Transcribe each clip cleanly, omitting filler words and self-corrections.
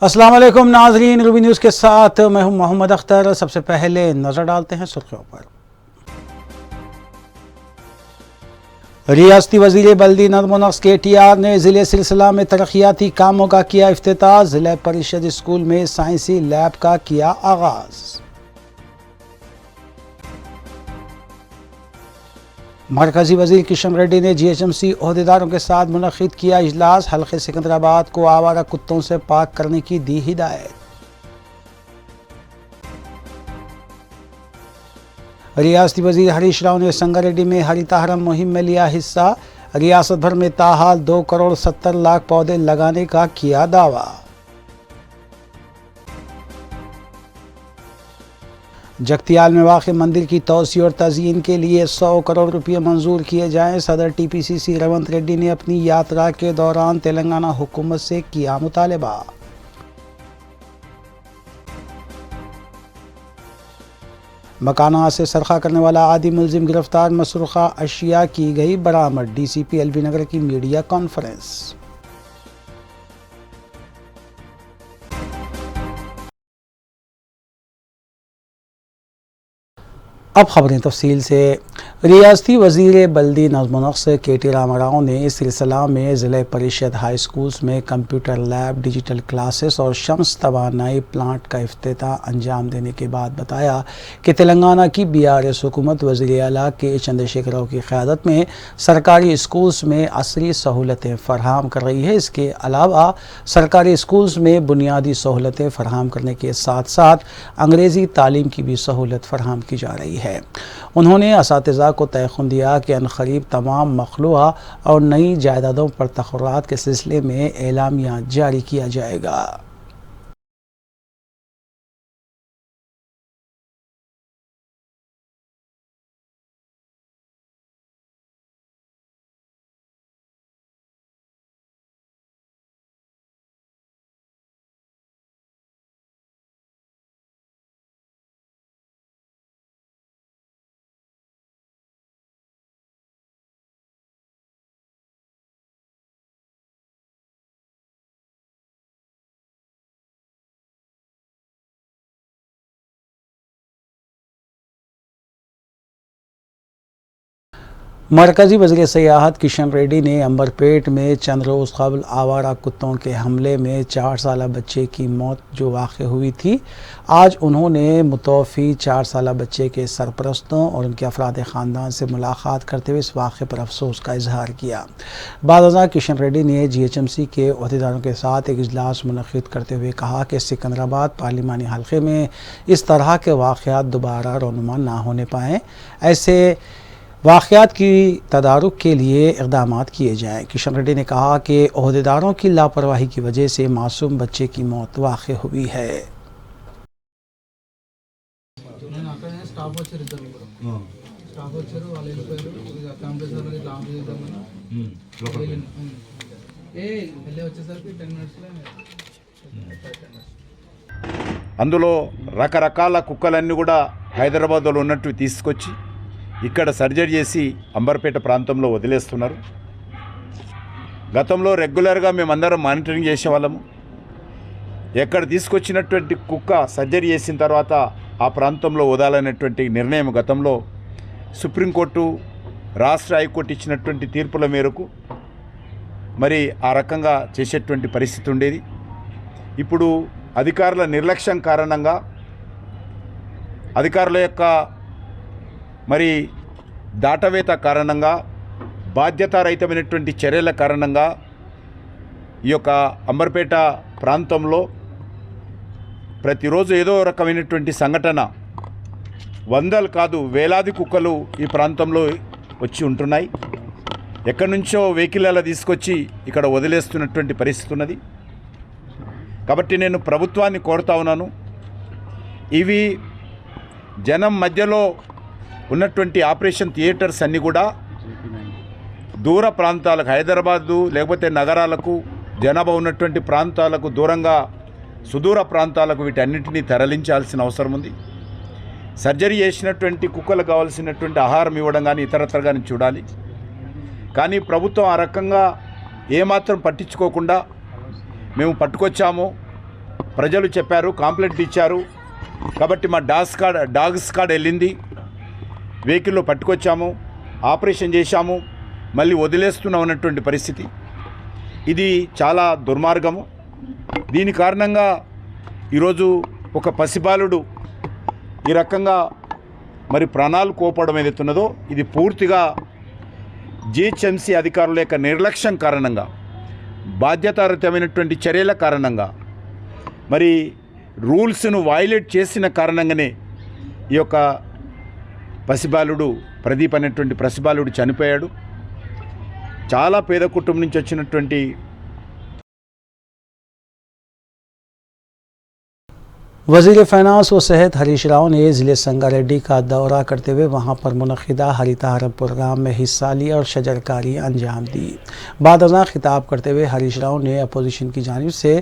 अस्सलाम वालेकुम नाजरीन, रूबी न्यूज़ के साथ मैं हूं मोहम्मद अख्तर। सबसे पहले नज़र डालते हैं सुर्खियों पर। रियासती वज़ीर बल्दी नज़्म व नक्श KTR ने ज़िले सिलसिला में तरक्याती कामों का किया इफ्तिताह। ज़िला परिषद स्कूल में साइंसी लैब का किया आगाज़। मरकजी वज़ीर किशन रेड्डी ने GHMC ओहदेदारों के साथ मुनक़िद किया इजलास। हल्के सिकंदराबाद को आवारा कुत्तों से पाक करने की दी हिदायत। रियासती वज़ीर हरीश राव ने संगारेड्डी में हरितहारम मुहिम में लिया हिस्सा। रियासत भर में ताहाल 2 करोड़ 70 लाख पौधे लगाने का किया दावा। जगतियाल में वाक़ मंदिर की तोसी और तज़यीन के लिए 100 करोड़ रुपये मंजूर किए जाएं। सदर TPCC रेवंत रेड्डी ने अपनी यात्रा के दौरान तेलंगाना हुकूमत से किया मुतालबा। मकाना से सरखा करने वाला आदि मुलजिम गिरफ्तार। मसरूखा अशिया की गई बरामद। DCP LB नगर की मीडिया कॉन्फ्रेंस। अब खबरें तफसील से। रियासती वज़ीर बल्दी नज़्म व नक्श KT रामाराव ने इस सिलसिला में ज़िला परिषद हाई स्कूल्स में कंप्यूटर लैब, डिजिटल क्लासेस और शम्स तवानाई प्लांट का इफ्तिताह अंजाम देने के बाद बताया कि तेलंगाना की BRS हुकूमत वज़ीर आला के चंद्रशेखर राव की क़यादत में सरकारी स्कूल्स में असरी सहूलतें फ़राहम कर रही है। इसके अलावा सरकारी स्कूल्स में बुनियादी सहूलतें फ़राहम करने के साथ साथ अंग्रेज़ी तालीम की भी सहूलत फ़राहम की जा रही है। उन्होंने असातिज़ा को तयख़ुन दिया कि अनक़रीब तमाम मखलूआ और नई जायदादों पर तक़र्रात के सिलसिले में एलामिया जारी किया जाएगा। मरकज़ी वज़ीर सियाहत किशन रेड्डी ने अंबरपेट में चंद रोज़ क़ब्ल आवारा कुत्तों के हमले में 4 साला बच्चे की मौत जो वाक़ हुई थी, आज उन्होंने मुतवफ़ी 4 साला बच्चे के सरपरस्तों और उनके अफराद ख़ानदान से मुलाकात करते हुए इस वाक़े पर अफसोस का इजहार किया। बादअज़ां किशन रेड्डी ने GHMC के ओहदेदारों के साथ एक इजलास मुनक़िद करते हुए कहा कि सिकंदराबाद पार्लिमानी हल्के में इस तरह के वाक़यात दोबारा रौनुमा ना होने पाएँ। ऐसे वाक़यात की तदारुक के लिए इक़दामात किए जाएँ। किशन रेड्डी ने कहा कि ओहदेदारों की लापरवाही की वजह से मासूम बच्चे की मौत वाक़ हुई है। అందులో రకరకాల కుక్కలన్నీ కూడా హైదరాబాద్లో ఉన్నట్టు తీసుకొచ్చి ఇక్కడ సర్జరీ చేసి అంబర్పేట ప్రాంతంలో వదిలేస్తున్నారు. గతంలో రెగ్యులర్గా మేమందరం మానిటరింగ్ చేసేవాళ్ళము. ఎక్కడ తీసుకొచ్చినటువంటి కుక్క సర్జరీ చేసిన తర్వాత ఆ ప్రాంతంలో వదాలనేటువంటి నిర్ణయం గతంలో సుప్రీంకోర్టు, రాష్ట్ర హైకోర్టు ఇచ్చినటువంటి తీర్పుల మేరకు మరి ఆ రకంగా చేసేటువంటి పరిస్థితి ఉండేది. ఇప్పుడు అధికారుల నిర్లక్ష్యం కారణంగా, అధికారుల యొక్క మరి దాటవేత కారణంగా, బాధ్యతారహితమైనటువంటి చర్యల కారణంగా ఈ యొక్క అంబర్పేట ప్రాంతంలో ప్రతిరోజు ఏదో రకమైనటువంటి సంఘటన, వందలు కాదు వేలాది కుక్కలు ఈ ప్రాంతంలో వచ్చి ఉంటున్నాయి. ఎక్కడి నుంచో వెహికల్ తీసుకొచ్చి ఇక్కడ వదిలేస్తున్నటువంటి పరిస్థితి ఉన్నది. కాబట్టి నేను ప్రభుత్వాన్ని కోరుతా ఉన్నాను, ఇవి జనం మధ్యలో ఉన్నటువంటి ఆపరేషన్ థియేటర్స్ అన్నీ కూడా దూర ప్రాంతాలకు, హైదరాబాదు లేకపోతే నగరాలకు, జనాభా ఉన్నటువంటి ప్రాంతాలకు దూరంగా సుదూర ప్రాంతాలకు వీటన్నిటినీ తరలించాల్సిన అవసరం ఉంది. సర్జరీ చేసినటువంటి కుక్కలకు కావాల్సినటువంటి ఆహారం ఇవ్వడం కానీ ఇతరత్ర కానీ చూడాలి. కానీ ప్రభుత్వం ఆ రకంగా ఏమాత్రం పట్టించుకోకుండా మేము పట్టుకొచ్చాము, ప్రజలు చెప్పారు, కాంప్లైంట్ ఇచ్చారు. కాబట్టి మా డాగ్ స్క్వాడ్ వెళ్ళింది, వెహికల్లో పట్టుకొచ్చాము, ఆపరేషన్ చేశాము, మళ్ళీ వదిలేస్తున్నాం అన్నటువంటి పరిస్థితి. ఇది చాలా దుర్మార్గము. దీని కారణంగా ఈరోజు ఒక పసిబాలుడు ఈ రకంగా మరి ప్రాణాలు కోల్పోవడం ఏదైతున్నదో ఇది పూర్తిగా జిహెచ్ఎంసీ అధికారుల యొక్క నిర్లక్ష్యం కారణంగా, బాధ్యతారహితమైనటువంటి చర్యల కారణంగా, మరి రూల్స్ను వైలేట్ చేసిన కారణంగానే ఈ యొక్క పసిబాలుడు ప్రదీప్ అనేటువంటి పసిబాలుడు చనిపోయాడు. చాలా పేద కుటుంబం నుంచి వచ్చినటువంటి वज़ीर फ़ाइनेंस व सेहत हरीश राव ने ज़िले संगारेड्डी का दौरा करते हुए वहां पर मुनक़िदा हरितहारम प्रोग्राम में हिस्सा लिया और शजरकारी अंजाम दी। बाद अज़ां खिताब करते हुए हरीश राव ने अपोजिशन की जानिब से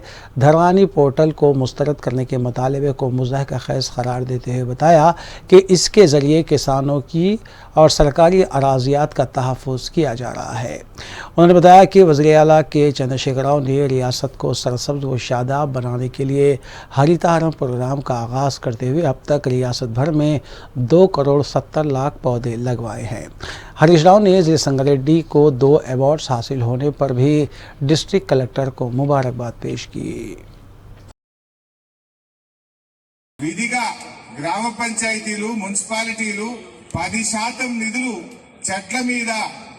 धरवानी पोर्टल को मुस्तरद करने के मुतालबे को मुज़हक ख़ैज़ करार देते हुए बताया कि इसके ज़रिए किसानों की और सरकारी अराज़ियात का तहफ़्फ़ुज़ किया जा रहा है। उन्होंने बताया कि वज़ीर आला के चंद्रशेखर राव ने रियासत को सरसब्ज़ व शादाब बनाने के लिए हरितहारम प्रोग्राम का आगाज़ करते हुए अब तक रियासत भर में 2,70,00,000 पौधे लगवाए हैं। हरीश राव ने ज़िले संगारेड्डी को 2 अवार्ड्स हासिल होने पर भी डिस्ट्रिक्ट कलेक्टर को मुबारकबाद पेश की। విధిగా గ్రామ పంచాయతీలు మున్సిపాలిటీలు 10% నిధులు చెట్ల మీద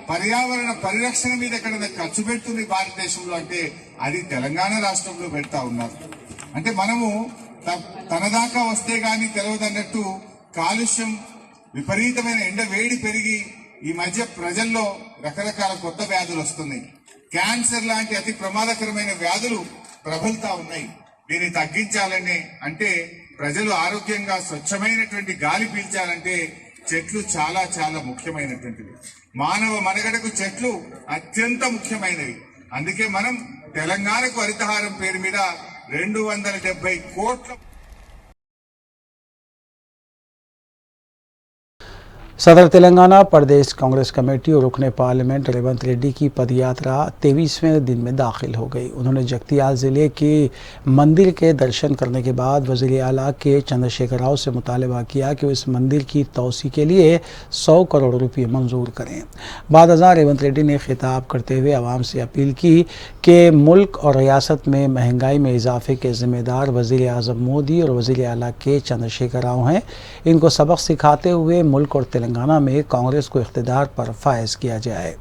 పర్యావరణ పరిరక్షణ మీద ఎక్కడైనా ఖర్చు పెడుతుంది భారతదేశంలో అంటే అది తెలంగాణ రాష్ట్రంలో పెడతా ఉన్నారు. అంటే మనము తన దాకా వస్తే గాని తెలియదన్నట్టు కాలుష్యం, విపరీతమైన ఎండ వేడి పెరిగి ఈ మధ్య ప్రజల్లో రకరకాల కొత్త వ్యాధులు వస్తున్నాయి. క్యాన్సర్ లాంటి అతి ప్రమాదకరమైన వ్యాధులు ప్రబలుతా ఉన్నాయి. దీన్ని తగ్గించాలని అంటే ప్రజలు ఆరోగ్యంగా స్వచ్ఛమైనటువంటి గాలి పీల్చాలంటే చెట్లు చాలా చాలా ముఖ్యమైనటువంటివి. మానవ మనుగడకు చెట్లు అత్యంత ముఖ్యమైనవి. అందుకే మనం తెలంగాణకు హరితహారం పేరు మీద 270 కోట్ల सदर तेलंगाना प्रदेश कांग्रेस कमेटी और रुकने पार्लियामेंट रेवंत रेड्डी की पदयात्रा 23वें दिन में दाखिल हो गई। उन्होंने जगतियाल ज़िले के मंदिर के दर्शन करने के बाद वज़ीर आला के चंद्रशेखर राव से मुतालबा किया कि वो इस मंदिर की तोसी के लिए 100 करोड़ रुपये मंजूर करें। बाद अज़ां रेवंत रेड्डी ने खिताब करते हुए आवाम से अपील की कि मुल्क और रियासत में महंगाई में इजाफे के ज़िम्मेदार वज़ीर आज़म मोदी और वज़ीर आला के चंद्रशेखर राव हैं। इनको सबक सिखाते हुए मुल्क और तेलंगाना में कांग्रेस को इख्तिदार पर फायज किया जाए।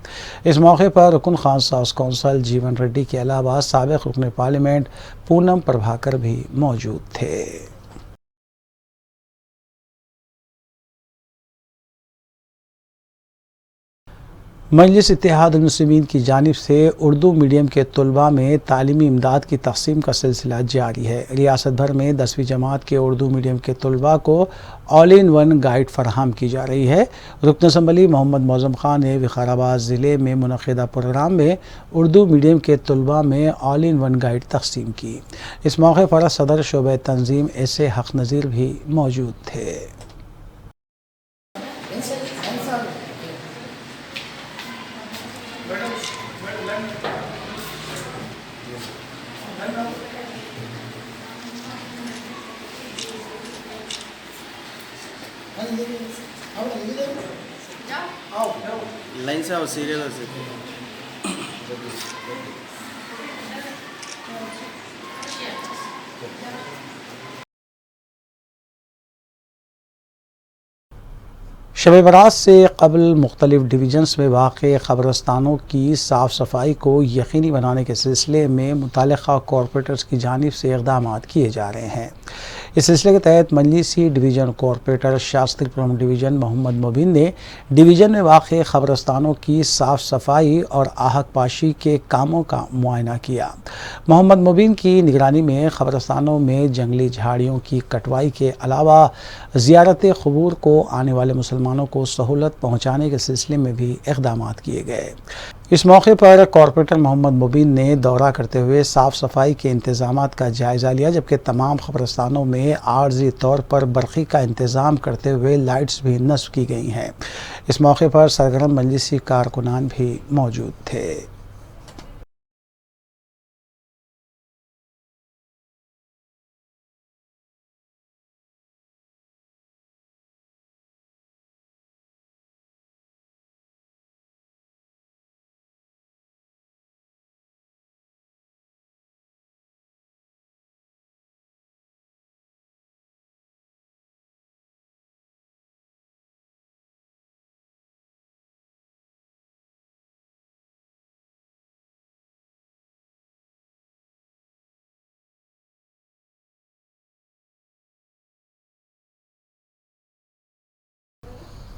इस मौके पर रुकन खान हाउस कौंसल जीवन रेड्डी के अलावा साबिक रुकन पार्लियामेंट पूनम प्रभाकर भी मौजूद थे। मजलिस इत्तेहाद मुस्लिमीन की जानिब से उर्दू मीडियम के तलबा में तालीमी इमदाद की तक़सीम का सिलसिला जारी है। रियासत भर में 10वीं जमात के उर्दू मीडियम के तलबा को ऑल इन वन गाइड फराहम की जा रही है। रुकन असम्बली मोहम्मद मौज़म खान ने विकाराबाद ज़िले में मुनक़िदा प्रोग्राम में उर्दू मीडियम के तलबा में ऑल इन वन गाइड तक़सीम की। इस मौके पर सदर शोबे तंजीम ऐसे हक़ नज़ीर भी मौजूद थे। लाइन से आओ, सीरियल से शब बरात से कबल मुख्तलिफ डिवीज़न्स में वाक़ क़ब्रस्तानों की साफ़ सफाई को यकीनी बनाने के सिलसिले में मुताल्लिक़ा कॉरपोरेटर्स की जानिब से इक़दाम किए जा रहे हैं। इस सिलसिले के तहत मजलिसी division corporator Shastripuram division Mohammed Mubeen ने डिवीज़न में वाक़ क़ब्रस्तानों की साफ़ सफाई और आहक पाशी के कामों का मुआयना किया। मोहम्मद मुबीन की निगरानी में क़ब्रस्तानों में जंगली झाड़ियों की कटवाई के अलावा ज़ियारत क़ुबूर को आने वाले मुसलमानों को सहूलत पहुँचाने के सिलसिले में भी इक़दाम किए गए। इस मौके पर कॉरपोरेटर मोहम्मद मुबीन ने दौरा करते हुए साफ़ सफाई के इंतज़ामात का जायज़ा लिया, जबकि तमाम क़ब्रस्तानों में आर्जी तौर पर बरक़ी का इंतज़ाम करते हुए लाइट्स भी नस्ब की गई हैं। इस मौके पर सरगर्म मजलिसी कारकुनान भी मौजूद थे।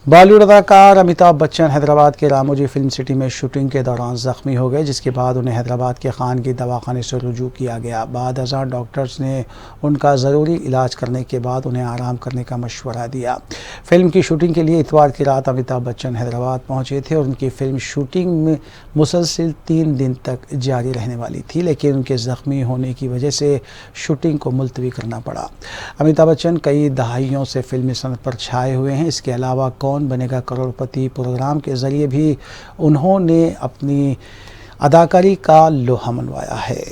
बॉलीवुड अदाकार अमिताभ बच्चन हैदराबाद के रामोजी फिल्म सिटी में शूटिंग के दौरान जख्मी हो गए, जिसके बाद उन्हें हैदराबाद के खानगी दवाखाने से रुजू किया गया। बाद अज़ां डॉक्टर्स ने उनका ज़रूरी इलाज करने के बाद उन्हें आराम करने का मशवरा दिया। फिल्म की शूटिंग के लिए इतवार की रात अमिताभ बच्चन हैदराबाद पहुंचे थे और उनकी फिल्म शूटिंग में मुसलसिल 3 दिन तक जारी रहने वाली थी, लेकिन उनके ज़ख्मी होने की वजह से शूटिंग को मुलतवी करना पड़ा। अमिताभ बच्चन कई दहाइयों से फिल्मी सनत पर छाए हुए हैं। इसके अलावा कौन बनेगा करोड़पति प्रोग्राम के जरिए भी उन्होंने अपनी अदाकारी का लोहा मनवाया है।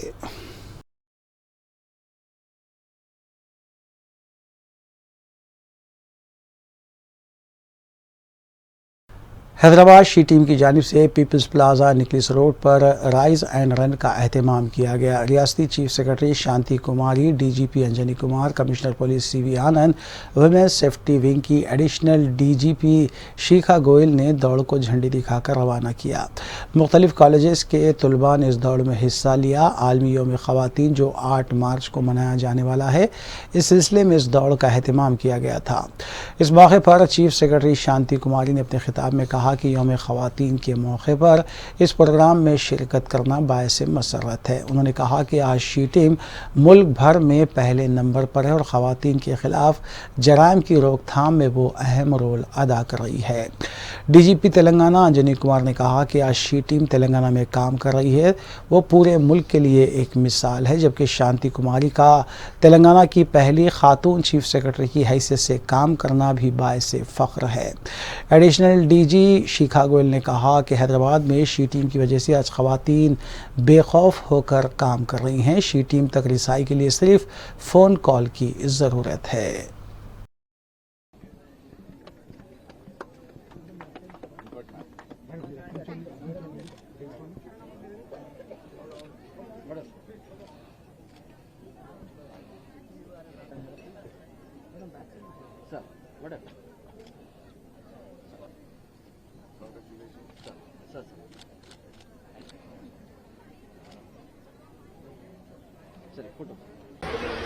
हैदराबाद शी टीम की जानिब से पीपल्स प्लाजा निकलिस रोड पर राइज एंड रन का एहतमाम किया गया। रियासती chief secretary Shanti Kumari, DGP Anjani Kumar, commissioner police CV Anand, women's safety wing की एडिशनल डीजीपी शिखा गोयल ने दौड़ को झंडी दिखाकर रवाना किया। मुख्तलिफ कॉलेजेस के तलबा ने इस दौड़ में हिस्सा लिया। आलमी यौम ख़वातीन जो 8 मार्च को मनाया जाने वाला है, इस सिलसिले में इस दौड़ का एहतमाम किया गया था। इस मौके पर चीफ सेक्रेटरी शांति कुमारी ने अपने खिताब में कहा कि यौम ख़वातीन के मौके पर इस प्रोग्राम में शिरकत करना बायस मसरत है। उन्होंने कहा कि आज शी टीम मुल्क भर में पहले नंबर पर है और ख़वातीन के ख़िलाफ़ जराइम की रोकथाम में वो अहम रोल अदा कर रही है। डीजीपी तेलंगाना अंजनी कुमार ने कहा कि आज शी टीम तेलंगाना में काम कर रही है, वो पूरे मुल्क के लिए एक मिसाल है, जबकि शांति कुमारी का तेलंगाना की पहली खातून चीफ सेक्रेटरी की हैसियत से काम करना भी बायस फ़ख्र है। एडिशनल डीजी शिखा गोयल ने कहा कि हैदराबाद में शी टीम की वजह से आज ख़वातीन बेखौफ होकर काम कर रही हैं। शी टीम तक रिसाई के लिए सिर्फ फ़ोन कॉल की ज़रूरत है।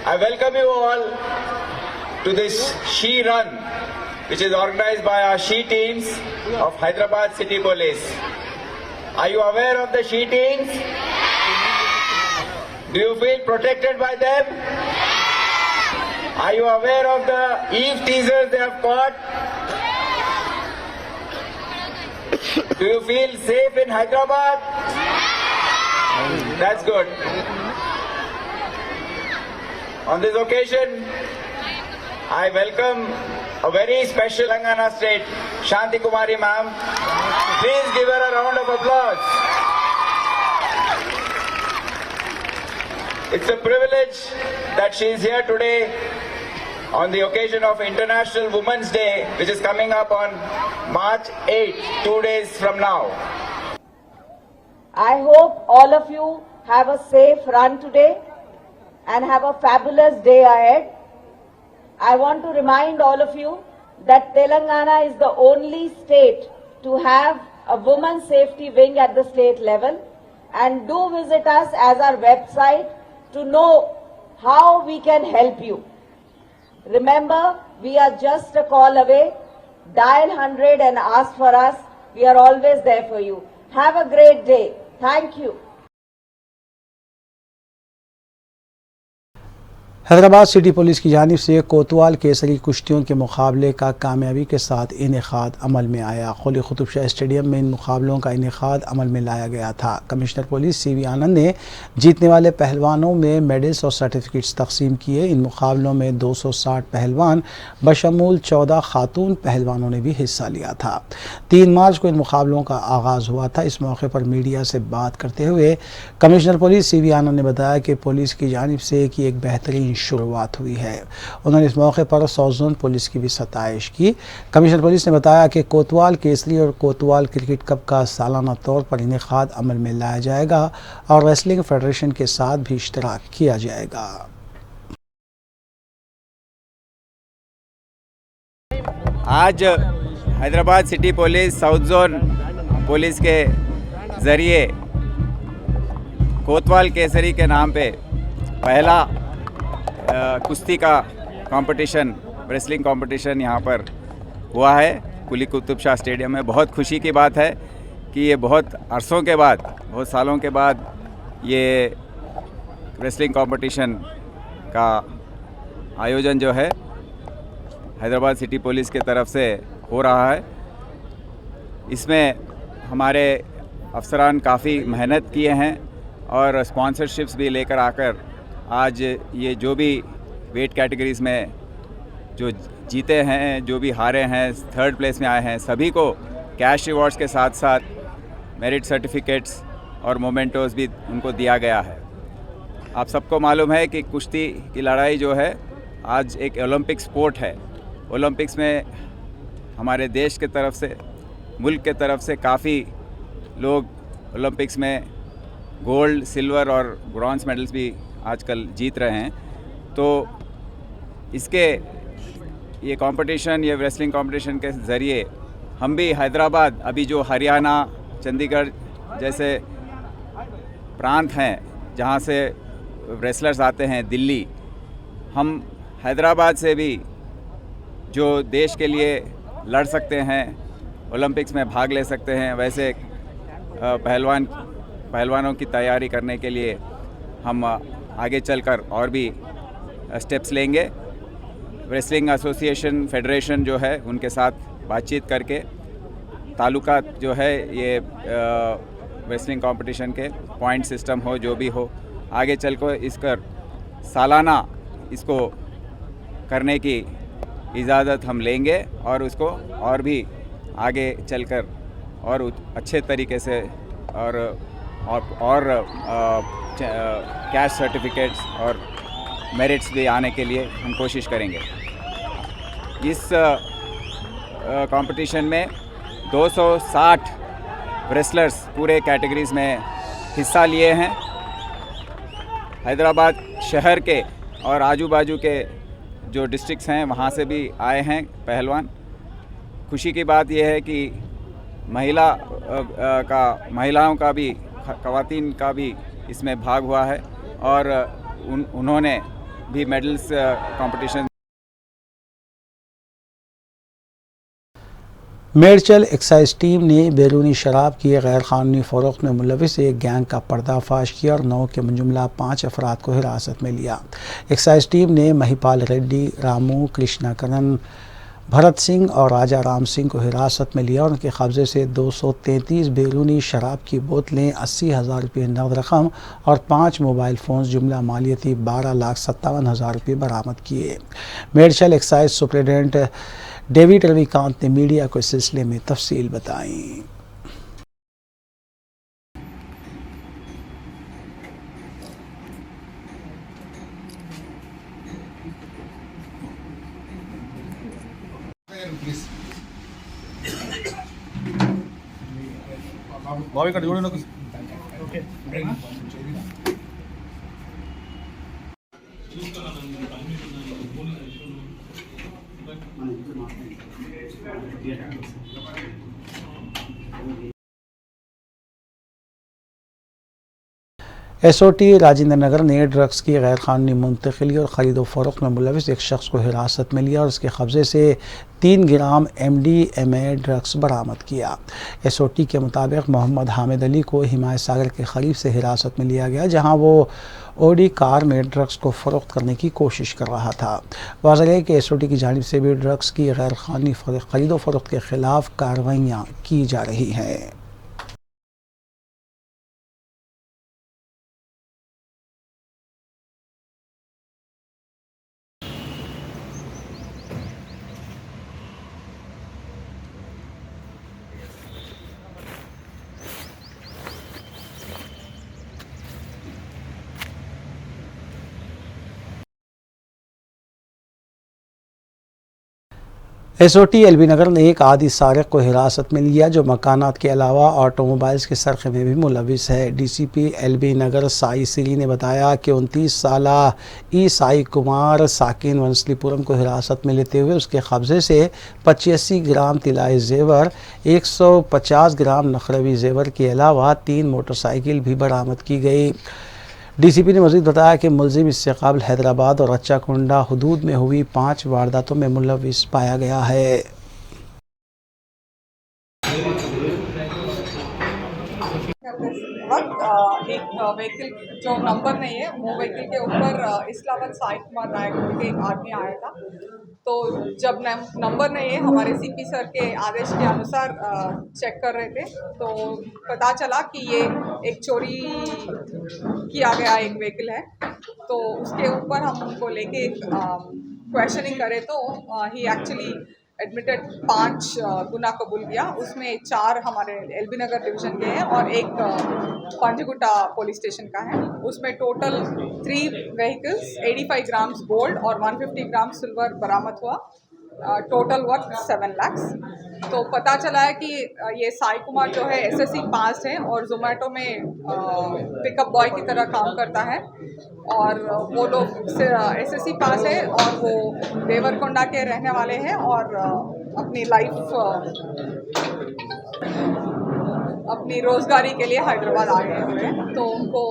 I welcome you all to this She Run, which is organized by our She teams of Hyderabad City Police. Are you aware of the She teams? Do you feel protected by them? Are you aware of the Eve teasers they have caught? Do you feel safe in Hyderabad? That's good. On this occasion, I welcome a very special Telangana State, Shanti Kumari ma'am. Please give her a round of applause. It's a privilege that she is here today on the occasion of International Women's Day, which is coming up on March 8, 2 days from now. I hope all of you have a safe run today and have a fabulous day ahead. I want to remind all of you that Telangana is the only state to have a women's safety wing at the state level, and do visit us as our website to know how we can help you. Remember, we are just a call away. Dial 100 and ask for us. We are always there for you. Have a great day. Thank you. Hyderabad city police की जानिब से कोतवाल केसरी कुश्तियों के मुकाबले का कामयाबी के साथ इनेकाद अमल में आया। क़ुली क़ुतुब शाह स्टेडियम में इन मुकाबलों का इनेकाद अमल में लाया गया था। कमिश्नर पुलिस सीवी आनंद ने जीतने वाले पहलवानों में मेडल्स और सर्टिफिकेट्स तकसीम किए। इन मुकाबलों में 260 पहलवान बशमूल 14 खातून पहलवानों ने भी हिस्सा लिया था। 3 मार्च को इन मुकाबलों का आगाज़ हुआ था। इस मौके पर मीडिया से बात करते हुए कमिश्नर पुलिस सीवी आनंद ने बताया कि पुलिस की जानिब से कि एक बेहतरीन शुरुआत हुई है। उन्होंने इस मौके पर साउथ जोन पुलिस की भी सताइश की। कमिश्नर पुलिस ने बताया कि कोतवाल केसरी और कोतवाल क्रिकेट कप का सालाना तौर पर इनेकाद अमल में लाया जाएगा और रेसलिंग फेडरेशन के साथ भी इश्तराक किया जाएगा। आज Hyderabad city police south zone police के ज़रिए कोतवाल केसरी के नाम पे पहला कुश्ती का कंपटीशन, रेसलिंग कंपटीशन यहाँ पर हुआ है कुली कुतुब शाह स्टेडियम में। बहुत खुशी की बात है कि ये बहुत अरसों के बाद, बहुत सालों के बाद ये रेसलिंग कंपटीशन का आयोजन जो है हैदराबाद सिटी पुलिस की तरफ से हो रहा है। इसमें हमारे अफसरान काफ़ी मेहनत किए हैं और स्पॉन्सरशिप्स भी लेकर आकर आज ये जो भी वेट कैटेगरीज़ में जो जीते हैं, जो भी हारे हैं, थर्ड प्लेस में आए हैं, सभी को कैश रिवॉर्ड्स के साथ साथ मेरिट सर्टिफिकेट्स और मोमेंटोस भी उनको दिया गया है। आप सबको मालूम है कि कुश्ती की लड़ाई जो है आज एक ओलंपिक स्पोर्ट है। ओलंपिक्स में हमारे देश के तरफ से, मुल्क के तरफ से काफ़ी लोग ओलंपिक्स में गोल्ड, सिल्वर और ब्रॉन्ज मेडल्स भी आजकल जीत रहे हैं। तो इसके ये कंपटीशन, ये रेसलिंग कंपटीशन के ज़रिए हम भी हैदराबाद, अभी जो हरियाणा, चंडीगढ़ जैसे प्रांत हैं जहाँ से रेसलर्स आते हैं, दिल्ली, हम हैदराबाद से भी जो देश के लिए लड़ सकते हैं, ओलंपिक्स में भाग ले सकते हैं, वैसे पहलवानों की तैयारी करने के लिए हम आगे चलकर और भी स्टेप्स लेंगे। रेसलिंग एसोसिएशन, फेडरेशन जो है उनके साथ बातचीत करके तालुका जो है ये रेसलिंग कंपटीशन के पॉइंट सिस्टम हो, जो भी हो, आगे चल कर इसकर सालाना इसको करने की इजाज़त हम लेंगे और उसको और भी आगे चलकर और अच्छे तरीके से और कैश सर्टिफिकेट्स और मेरिट्स भी आने के लिए हम कोशिश करेंगे। इस कंपटीशन में 260 रेसलर्स पूरे कैटेगरीज़ में हिस्सा लिए हैं। हैदराबाद शहर के और आजू बाजू के जो डिस्ट्रिक्ट्स हैं वहाँ से भी आए हैं पहलवान। खुशी की बात यह है कि महिलाओं का भी, ख़वातीन का भी इसमें भाग हुआ है और उन्होंने भी medals competition. Medchal excise team ने बैरूनी शराब की गैर कानूनी फ़रोख्त में मुलविस एक गैंग का पर्दाफाश किया और 9 के जुमला 5 अफराद को हिरासत में लिया। एक्साइज टीम ने महिपाल रेड्डी, रामू कृष्णाकरन, भरत सिंह और राजा राम सिंह को हिरासत में लिया और उनके कब्जे से 233 बैरूनी शराब की बोतलें, 80,000 रुपये नकद रकम और 5 मोबाइल फ़ोन्स जुमला मालियती 12,57,000 रुपये बरामद किए। Medchal excise superintendent David Ravikant ने मीडिया को इस सिलसिले में तफसील बताई। एसओटी राजेंद्र नगर ने ड्रग्स की गैर कानूनी मुंतकिली और ख़रीदो फ़रोख्त में मुलविस एक शख्स को हिरासत में लिया और उसके कब्ज़े से 3 ग्राम MDMA ड्रग्स बरामद किया। एसओटी के मुताबिक मोहम्मद हामिद अली को हिमायत सागर के करीब से हिरासत में लिया गया, जहां वो ओडी कार में ड्रग्स को फ़रोख्त करने की कोशिश कर रहा था। वाज़ेह है कि एसओटी की जानिब से भी ड्रग्स की गैर कानूनी ख़रीदो फ़रोख्त के ख़िलाफ़ कार्रवाइयाँ की जा रही हैं। एसओटी एलबी नगर ने एक आदि सारिक को हिरासत में लिया जो मकानात के अलावा ऑटोमोबाइल्स के सरक़े में भी मुलविस है। डीसीपी एलबी नगर साई सिरी ने बताया कि 29 साला ई साई कुमार साकिन वंसलीपुरम को हिरासत में लेते हुए उसके कब्ज़े से 85 ग्राम तिलाई जेवर, 150 ग्राम नखरवी जेवर के अलावा 3 मोटरसाइकिल भी बरामद की गई। डीसीपी ने मज़ीद बताया कि मुलजिम इससे कबल हैदराबाद और रच्चाकुंडा हुदूद में हुई 5 वारदातों में मुलविस पाया गया है। वक्त एक व्हीकल जो नंबर नहीं है वो व्हीकल के ऊपर इस्लामाबाद साई कुमार नायक के एक आदमी आया था। तो जब नंबर नहीं है हमारे सीपी सर के आदेश के अनुसार चेक कर रहे थे तो पता चला कि ये एक चोरी किया गया एक व्हीकल है। तो उसके ऊपर हम उनको लेके क्वेश्चनिंग करें तो ही एक्चुअली एडमिटेड 5 गुना कबूल किया। उसमें 4 हमारे एलबी नगर डिवीज़न के हैं और एक पंजगुट्टा पुलिस स्टेशन का है। उसमें टोटल 3 व्हीकल्स 85 ग्राम्स गोल्ड और 150 ग्राम सिल्वर बरामद हुआ। Total worth 7 lakh. तो पता चला है कि ये साई कुमार जो है एसएससी पास है और जोमेटो में पिकअप बॉय की तरह काम करता है और वो लोग एसएससी पास है और वो देवरकोंडा के रहने वाले हैं और अपनी लाइफ अपनी रोज़गारी के लिए हैदराबाद आ गए हुए हैं। तो उनको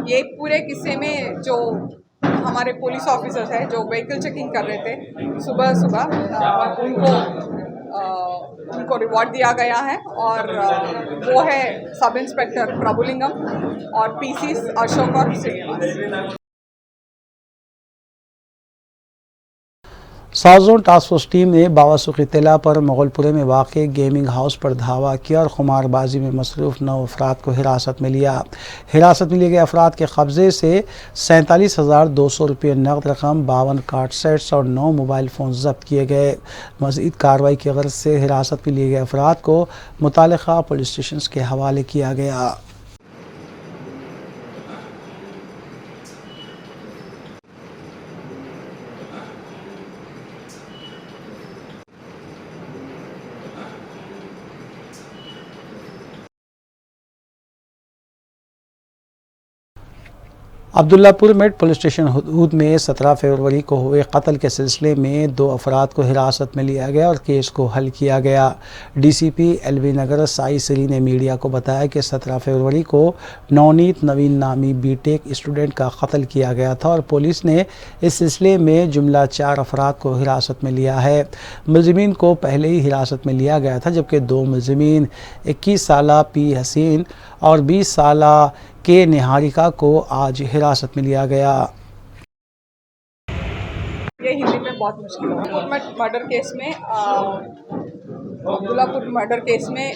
ये पूरे किस्से में जो हमारे पुलिस ऑफिसर्स हैं जो व्हीकल चेकिंग कर रहे थे सुबह उनको रिवॉर्ड दिया गया है और वो है सब इंस्पेक्टर प्रभुलिंगम और पीसी अशोक और Srinivas. South task force team ने बावासुख इत्तला पर मुगलपुरे में वाक़ गेमिंग हाउस पर धावा किया और खुमारबाजी में मसरूफ़ 9 अफराद को हिरासत में लिया। हिरासत में लिए गए अफराद के कब्ज़े से 47,200 रुपये नकद रकम, 52 कार्ड सेट्स और 9 मोबाइल फ़ोन जब्त किए गए। मज़ीद कार्रवाई की गर्ज से हिरासत में लिए गए अफराद को मुतालिका पुलिस स्टेशन के हवाले किया गया। अब्दुल्लापुर मेट पुलिस स्टेशन हुदूद में 17 फरवरी को हुए कत्ल के सिलसिले में 2 अफराद को हिरासत में लिया गया और केस को हल किया गया। डीसीपी एलबी नगर साई श्री ने मीडिया को बताया कि 17 फरवरी को नवनीत नवीन नामी बीटेक स्टूडेंट का कत्ल किया गया था और पुलिस ने इस सिलसिले में जुमला 4 अफराद को हिरासत में लिया है। मुलजिमीन को पहले ही हिरासत में लिया गया था जबकि 2 मुलजिमीन 21 साला पी हसीन और 20 साला के निहारिका को आज हिरासत में लिया गया। ये हिंदी में बहुत मुश्किल है। मर्डर केस में अब्दुल्लापुर मर्डर केस में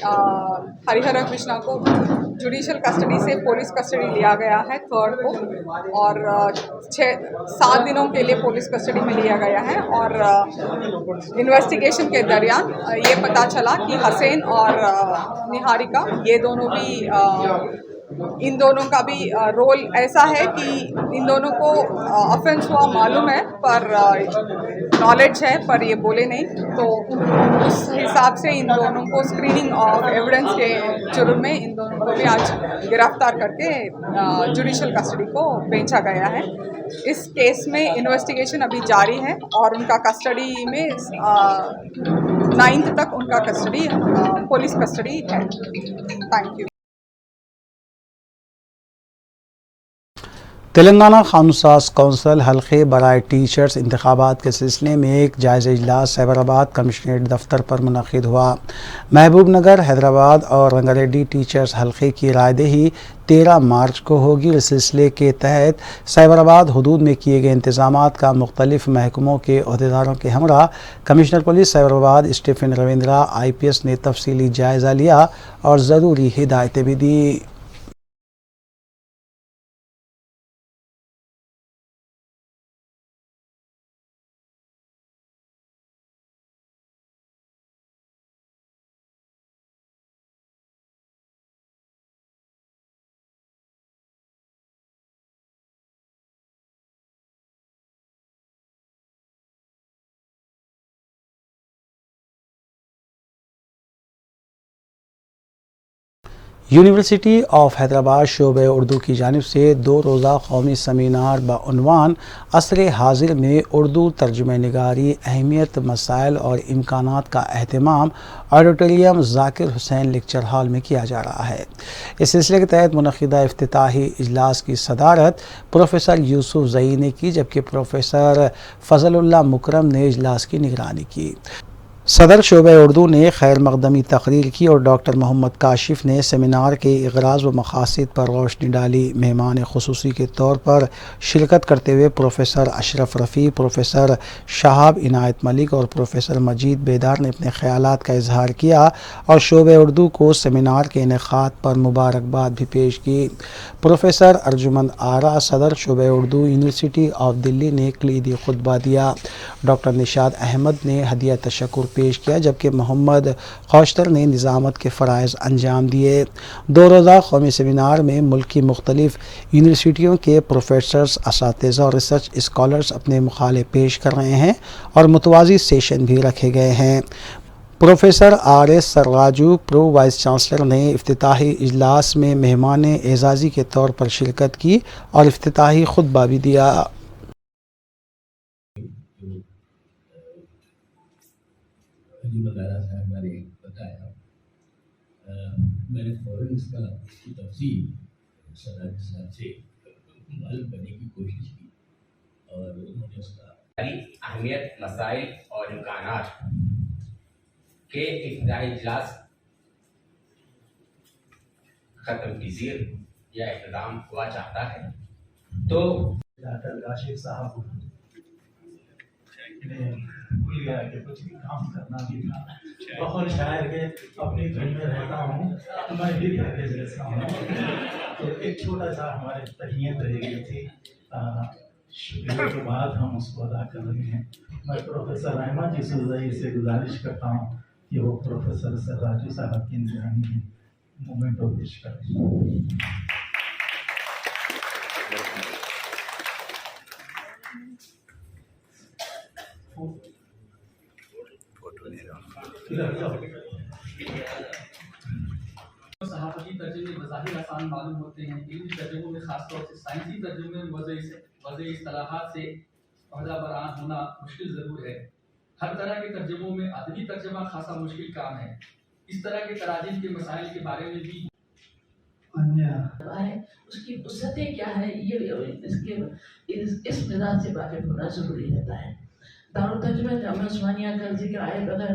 हरिहर कृष्णा को जुडिशियल कस्टडी से पुलिस कस्टडी लिया गया है 3rd को और 7 दिनों के लिए पुलिस कस्टडी में लिया गया है और इन्वेस्टिगेशन के दरमियान ये पता चला कि हसैन और निहारिका ये दोनों भी इन दोनों का भी रोल ऐसा है कि इन दोनों को ऑफेंस हुआ मालूम है पर नॉलेज है पर ये बोले नहीं। तो उस हिसाब से इन दोनों को स्क्रीनिंग ऑफ एविडेंस के जुर्म में इन दोनों को भी आज गिरफ्तार करके जुडिशियल कस्टडी को भेजा गया है। इस केस में इन्वेस्टिगेशन अभी जारी है और उनका कस्टडी में 9th तक उनका कस्टडी पुलिस कस्टडी है। Thank you. तेलंगाना कानून-साज कौंसिल हल्के बराए टीचर्स इंतखाबात के सिलसिले में एक जायज़ा इजलास साइबराबाद कमिश्नरेट दफ्तर पर मुनक़िद हुआ। महबूब नगर, हैदराबाद और रंगारेड्डी टीचर्स हल्के की रायदही 13 मार्च को होगी। इस सिलसिले के तहत साइबराबाद हुदूद में किए गए इंतजामात का मुख्तलिफ महकमों के अहदेदारों के हमरा commissioner police Cyberabad Stephen Ravindra IPS ने तफसीली जायज़ा लिया और ज़रूरी हिदायतें भी दी। यूनिवर्सिटी ऑफ हैदराबाद शोबे उर्दू की जानिब से 2 रोज़ा कौमी सेमिनार बउन्वान असर हाजिर में उर्दू तर्जुमे निगारी, अहमियत, मसाइल और इम्कानात का अहतमाम auditorium Zakir Hussain lecture hall में किया जा रहा है। इस सिलसिले के तहत मुनक़िदा इफ्तिताही इजलास की सदारत प्रोफेसर यूसुफ ज़ई ने की जबकि प्रोफेसर फ़ज़लुल्लाह मुकरम ने इजलास की निगरानी की। सदर शोबे उर्दू ने खैर मकदमी तकरीर की और डॉक्टर मोहम्मद काशिफ ने सेमिनार के इग़राज़ व मकासद पर रोशनी डाली। मेहमान खुसूसी के तौर पर शिरकत करते हुए प्रोफेसर अशरफ रफ़ी, प्रोफेसर शहाब इनायत मलिक और प्रोफेसर मजीद बेदार ने अपने ख़यालात का इजहार किया और शोबे उर्दू को सेमिनार के इनेकाद पर मुबारकबाद भी पेश की। प्रोफेसर अर्जुमंद आरा, सदर शोबे उर्दू यूनिवर्सिटी ऑफ दिल्ली ने कलीदी खुतबा दिया। डॉक्टर निशाद अहमद ने हदिया तशक्कुर पेश किया, जबकि मोहम्मद खौशतर ने निज़ामत के फ़राइज़ अंजाम दिए। 2 रोज़ा कौमी सेमिनार में मुल्क की मुख्तलिफ़ यूनिवर्सिटियों के प्रोफेसर्स, असातिज़ा और रिसर्च स्कॉलर्स अपने मुकाले पेश कर रहे हैं और मुतवाज़ी सेशन भी रखे गए हैं। Professor RS Sargaju, pro vice chancellor ने इफ्तिताही इजलास में मेहमान एजाज़ी के तौर पर शिरकत की और इफ्तिताही खुतबा भी दिया। वगैरह साहब ने बताया, मैंने फ़ौरन इसकी तफसील सदर साहब से मालूम करने की कोशिश की और उन्होंने उसका अहमियत, मसाइल और इम्कानात के इब्तिदाई इजलास खत्म कीजिए या इख्तिताम हुआ चाहता है। तो डॉक्टर काशिफ साहब ने भूल गया कि कुछ भी काम करना भी था। बहुत शायर के अपनी धुन में रहता हूँ, मैं भी जैसा हूँ। तो एक छोटा सा हमारे तहियत रह गई थी, शुक्रिया के बाद हम उसको अदा कर रहे हैं। मैं प्रोफेसर अहमद जी से गुजारिश करता हूँ कि वो प्रोफेसर सरराजू साहब की निगरानी में मोमेंटो पेश करें। सहाफ़ती तर्जुमे बज़ाहिर आसान मालूम होते हैं, इल्मी तर्जुमों में खासतौर से साइंसी तर्जुमे में वज़े इस्तिलाहात से पर्दा बरान होना मुश्किल ज़रूर है। हर तरह के तर्जुमों में अदबी तर्जुमा खासा मुश्किल काम है। इस तरह के तराजीम के मसाइल के बारे में भी उसकी वसअतें क्या है, ये इस मिजाज से वाकिफ होना ज़रूरी रहता है। दारुल तर्जुमा जामिया उस्मानिया का जिक्र आए बगैर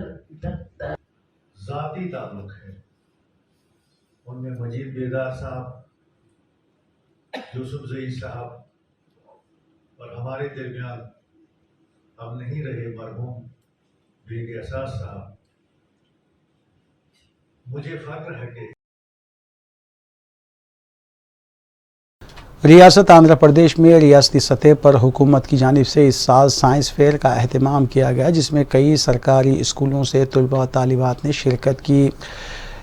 ज़ाती ताल्लुक़ है। उनमें मजीद बेदार साहब, यूसुफ ज़ई साहब और हमारे दरमियान अब नहीं रहे मरहूम बेग एहसास साहब। मुझे फ़ख्र है कि रियासत आंध्र प्रदेश में रियासती सतह पर हुकूमत की जानिब से इस साल साइंस फेयर का अहतमाम किया गया, जिसमें कई सरकारी स्कूलों से तलबा और तालिबात ने शिरकत की।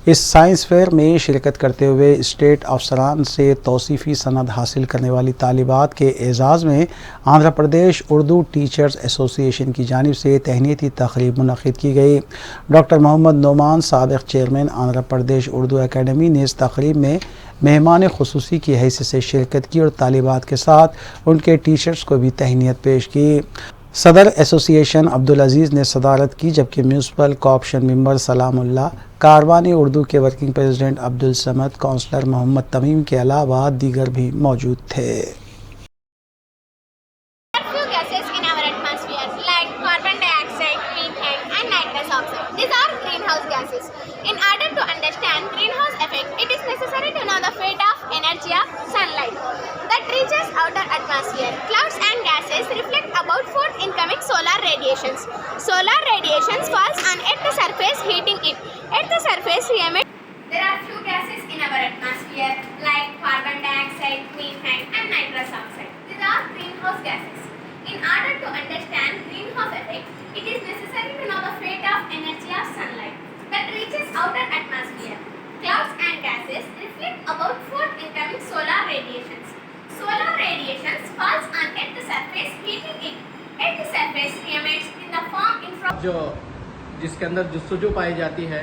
इस साइंस फेयर में शिरकत करते हुए स्टेट अफसरान से तौसीफ़ी सनद हासिल करने वाली तालिबात के एजाज़ में आंध्र प्रदेश उर्दू टीचर्स एसोसिएशन की जानिब से तहनीती तक़रीब मुनक़िद की गई। Doctor Mohammad Noman, साबिक़ chairman Andhra Pradesh Urdu academy ने इस तक़रीब में मेहमान खुसूसी की हैसियत से शिरकत की और तालिबात के साथ उनके टीचर्स को भी तहनीत पेश की। सदर एसोसिएशन अब्दुल अजीज़ ने सदारत की, जबकि municipal corporation member Salamullah, Karwani Urdu के working president Abdul Samad, councillor Mohammed Tamim के अलावा दीगर भी मौजूद थे। Clouds and gases reflect about 4 incoming solar radiations. Solar radiations falls on Earth's surface, heating it. Earth's surface emits. There are few gases in our atmosphere like carbon dioxide, methane, and nitrous oxide. These are greenhouse gases. In order to understand greenhouse effect, it is necessary to know the fate of energy of sunlight that reaches outer atmosphere. Clouds and gases reflect about 4 incoming solar radiations. Solar radiations falls on Earth's surface, heating it. Earth's surface emits in the form infrared. जो जिसके अंदर जुस्तजू पाई जाती है,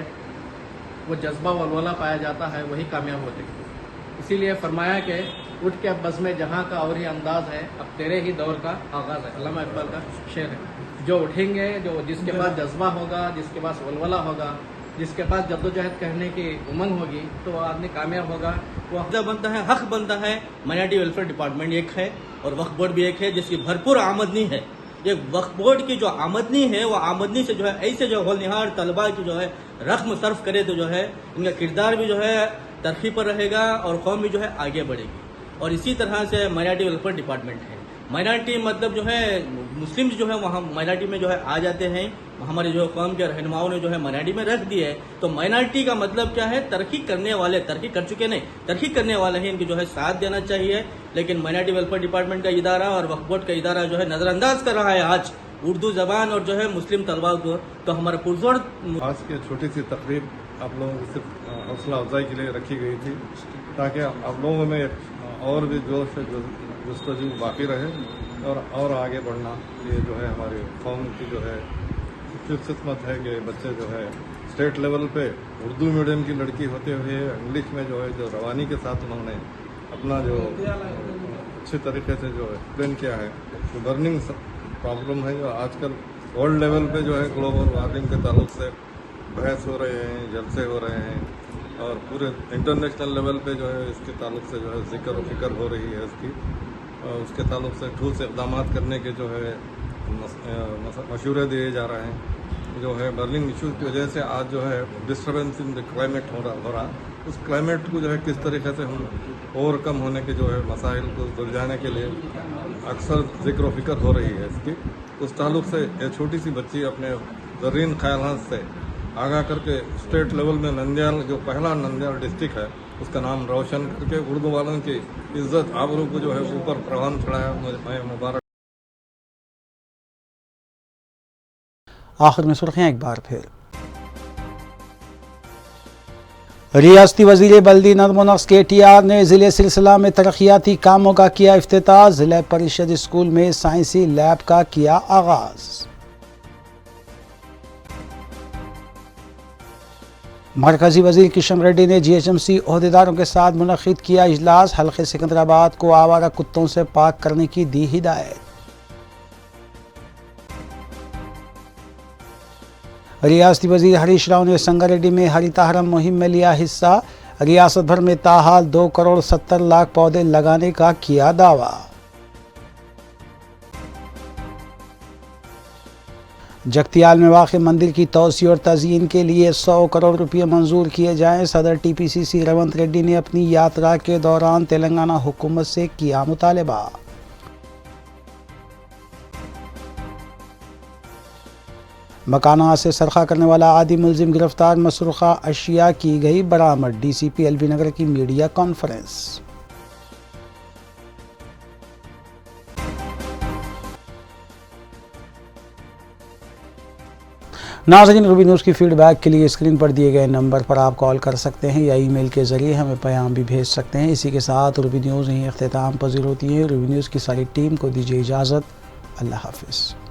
वो जज्बा वलवला पाया जाता है, वही कामयाब होते हैं। इसीलिए फरमाया कि उठ के अब बज़ में जहाँ का और ही अंदाज है, अब तेरे ही दौर का आगाज़ है। अल्लामा इकबाल का शेर है। जो उठेंगे, जो जिसके पास जज्बा होगा, जिसके पास वलवला होगा, जिसके पास जद्दोजहद करने की उमंग होगी, तो वो आदमी कामयाब होगा। वो अफ़ज़ा बनता है, हक़ बनता है। माइनॉरिटी वेलफेयर डिपार्टमेंट एक है और वक्फ बोर्ड भी एक है, जिसकी भरपूर आमदनी है ये वक्फ बोर्ड की जो आमदनी है वो आमदनी से जो है ऐसे जो होलनिहार तलबा की जो है रकम सर्फ करे तो जो है इनका किरदार भी जो है तरक्की पर रहेगा और कौम भी जो है आगे बढ़ेगी। और इसी तरह से माइनॉरिटी वेलफेयर डिपार्टमेंट है। माइनॉरिटी मतलब जो है मुस्लिम जो है वहाँ माइनॉरिटी में जो है आ जाते हैं, हमारे जो कौम के रहनुमाओं ने जो है माइनॉरिटी में रख दिए है। तो माइनॉरिटी का मतलब क्या है, तरक्की करने वाले, तरक्की कर चुके नहीं, तरक्की करने वाले हैं, इनकी जो है साथ देना चाहिए। लेकिन माइनॉरिटी वेलफेयर डिपार्टमेंट का इदारा और वक्फ बोर्ड का इदारा जो है नजरअंदाज कर रहा है आज उर्दू जबान और जो है मुस्लिम तलबा को। तो हमारा पुरजोर आज की छोटी सी तकरीब आप लोगों की सिर्फ हौसला अफजाई के लिए रखी गई थी ताकि आप लोगों में और भी जोश से जस्तजू बाकी रहे और आगे बढ़ना। ये जो है हमारी कौम की जो है किस्मत है कि बच्चे जो है स्टेट लेवल पे उर्दू मीडियम की लड़की होते हुए इंग्लिश में जो है जो रवानी के साथ उन्होंने अपना जो अच्छे तरीके से जो एक्सप्लेन किया है। तो बर्निंग प्रॉब्लम है जो आजकल वर्ल्ड लेवल पे जो है ग्लोबल वार्मिंग के ताल्लुक से बहस हो रहे हैं, जलसे हो रहे हैं और पूरे इंटरनेशनल लेवल पे जो है इसके ताल्लुक से जो है जिक्र फिक्र हो रही है इसकी। उसके ताल्लुक से ठोस इक़दाम करने के जो है मशवरे दिए जा रहे हैं। जो है बर्निंग इशूज़ की वजह से आज जो है डिस्टर्बेंस इन द क्लाइमेट हो रहा, उस क्लाइमेट को जो है किस तरीके से हम ओवरकम होने के जो है मसाइल को सुलझाने के लिए अक्सर जिक्र फिक्र हो रही है इसकी। उस ताल्लुक से ये छोटी सी बच्ची अपने ज़रीन ख्यालात से आगाह करके स्टेट लेवल में नंदियाल, जो पहला नंदियाल डिस्ट्रिक्ट है, उसका नाम रोशन करके उर्दू वालों की इज्जत आबरू को जो है ऊपर प्रवान चढ़ाया। मैं मुबारक। आखिर में सुर्खियां एक बार फिर। रियासती वजीर बल्दी नज़्म नक्श KTR ने ज़िले सिलसिला में तरक्याती कामों का किया इफ्तिताह। ज़िला परिषद स्कूल में साइंसी लैब का किया आगाज़। मरकजी वजीर किशन रेड्डी ने GHMC ओहदेदारों के साथ मुनक़िद किया इजलास। हल्के सिकंदराबाद को आवारा कुत्तों से पाक करने की दी हिदायत। रियासती वजीर हरीश राव ने संगारेड्डी में हरिताहरम मुहिम में लिया हिस्सा। रियासत भर में ताहाल 2 करोड़ 70 लाख पौधे लगाने का किया दावा। जगतियाल में वाक़ मंदिर की तोसी और तज़यीन के लिए 100 करोड़ रुपये मंजूर किए जाएं। सदर TPCC रेवंत रेड्डी ने अपनी यात्रा के दौरान तेलंगाना हुकूमत से किया मुतालबा। मकानात से सरखा करने वाला आदि मुलजिम गिरफ्तार। मसरूखा अशिया की गई बरामद। DCP LB नगर की मीडिया कॉन्फ्रेंस। नाज़रीन, रूबी न्यूज़ की फीडबैक के लिए स्क्रीन पर दिए गए नंबर पर आप कॉल कर सकते हैं या ईमेल के ज़रिए हमें पैगाम भी भेज सकते हैं। इसी के साथ रूबी न्यूज़ यहीं अख्तिताम पज़ीर होती है। रूबी न्यूज़ की सारी टीम को दीजिए इजाज़त। अल्लाह हाफ़िज़।